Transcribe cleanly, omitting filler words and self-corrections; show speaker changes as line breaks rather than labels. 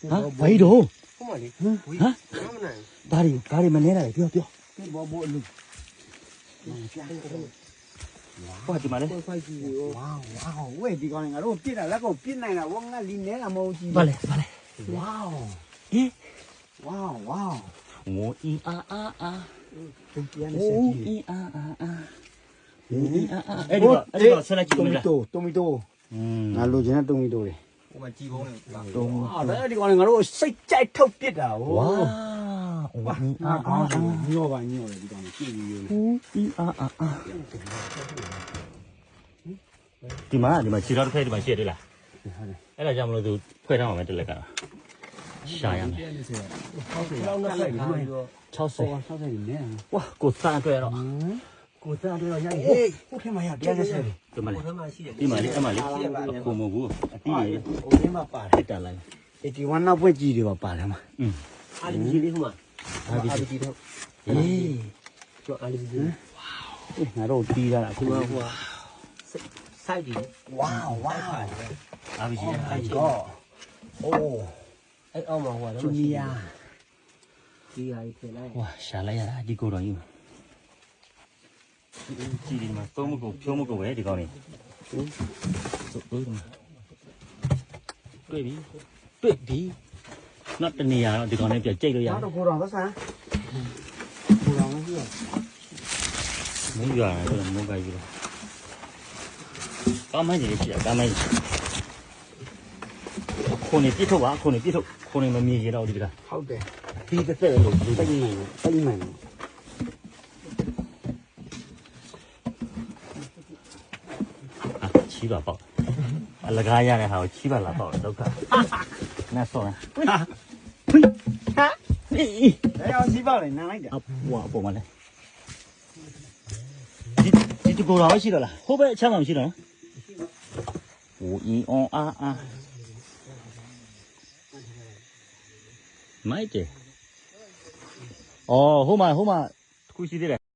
ဘာလို့
ဟုတ်ပါလေ
ဟမ်
ဝေး
ဟမ်
မနိုင်
ဘာတွေမနေလာလဲပြော
ဘောဘောလူ
ဟောဒီမှာလေ
ဖိုက်ကြီးရော
ဝါဝဲဒီကောင်ငါတို့ပြစ်တာလက်ကိုပြစ်နိုင်တာဝငါလီနေတာမဟုတ်ကြီး
ဘာလဲ
ဝါ
ဟင်
ဝါ
ဝိုအီအာအာအာ
သူပြန်
ဝိ
နေစ
ု
က်
အီ
ကြီး
အာအာအာဝိုအီအာအာအဲ့ဒီကဆက်လိုက်ကြည့်မလား
တိုမီတိုငါလိုချင်တဲ့တိုမီတိုတွေ
ဟိုမှာကြီးပုံးနေပါ
တုံး
ဒါဒီကောင်ငါတို့စိတ်ကြိုက်ထုတ်ပြစ်တာဟို
ဝါဝိုအီအာအာအာ
ညောပါညောတယ်ဒီကောင်ကြည့်ပြီးရော
ဝိုအီအာအာအာဒီမှာခြေတော်တစ်ဖက်ဒီမှာရှိရသေးလား
ဟုတ်တယ်
အဲ့ဒါကြောင့်မလို့သူဖွဲ့ထားမှာပဲတက်လက်ကရှာရမယ်
လောက်နဲ့ဆိုင်ထားပြီးတော့
60
ဆောက်တယ်နေ
ဝါကိုစမ်းအတွက်တော့
ကိုစားတော့ရဟေးဟုတ်တယ်မရတရားဆက်တယ်
ဒီမှာလေ
ဟိုထဲမှာရှိတယ်
ဒီမှာလေအမလေးအခုမဟုတ်ဘူးအတီးရေ
ဟိုထဲမှာပါတယ်
တက်လိုက်
81နောက်ပွင့်ကြီးတွေပါပါတယ်မှာ
အာလီကြီးလေးဟိုမှာအာလီကြီးတော့
အေး
ကျော်အာလီကြီး
ငါတို့တီးတာအခု
ဟိုဟိုစိုက်တယ်
ဝါ
အားပြီကြီး
အဲ့တော့အိုး
အဲ့အောက်မှာဟို
ဂျူနီယာ
ဒီဟာကြီးထည့်လိုက်
ဝါရှာလိုက်ရတာဒီကိုတော်ကြီးကြည့်ဒီမှာသုံးမကုန်ဖြိုးမကုန်ပဲဒီကောင်းလေးတွေ့ပြီနောက်တနေရာတော့ဒီကောင်းလေးပြကြိတ်လို့ရ
တော့ကိုတော်သက်ဆန်းကိုတော်မရှိရ
မင်းရတယ်တော့မဟုတ်ပါဘူးကောင်းမှန်းကြီးရှိတာကောင်းမှန်းကြီးခုန်နေပြစ်ထုတ်ပါခုန်နေပြစ်ထုတ်ခုန်နေမမြင်ရတော့ဒီက
ဟုတ်တယ်
ဒီတစ်သက်လို့ဒီ
တိတ်မှန်တိတ်မှန်
ချီးပါပေါ့အလကားရတဲ့ဟာကိုချီးပါလာပေါ့ဒုက္ခနဲ့ဆောင်းဖိဟာအေး
ဒါအောင်စီးပါလေနားလိုက်တယ်
အပွားပုံမလဲဒီကိုတော့ရှိတော့လားဟိုဘက်အချမ်းမှမရှိတော့နော်ဟိုအင်းအောင်အာမိုက်တယ်အော်ဟိုမှာတခုရှိသေးတယ်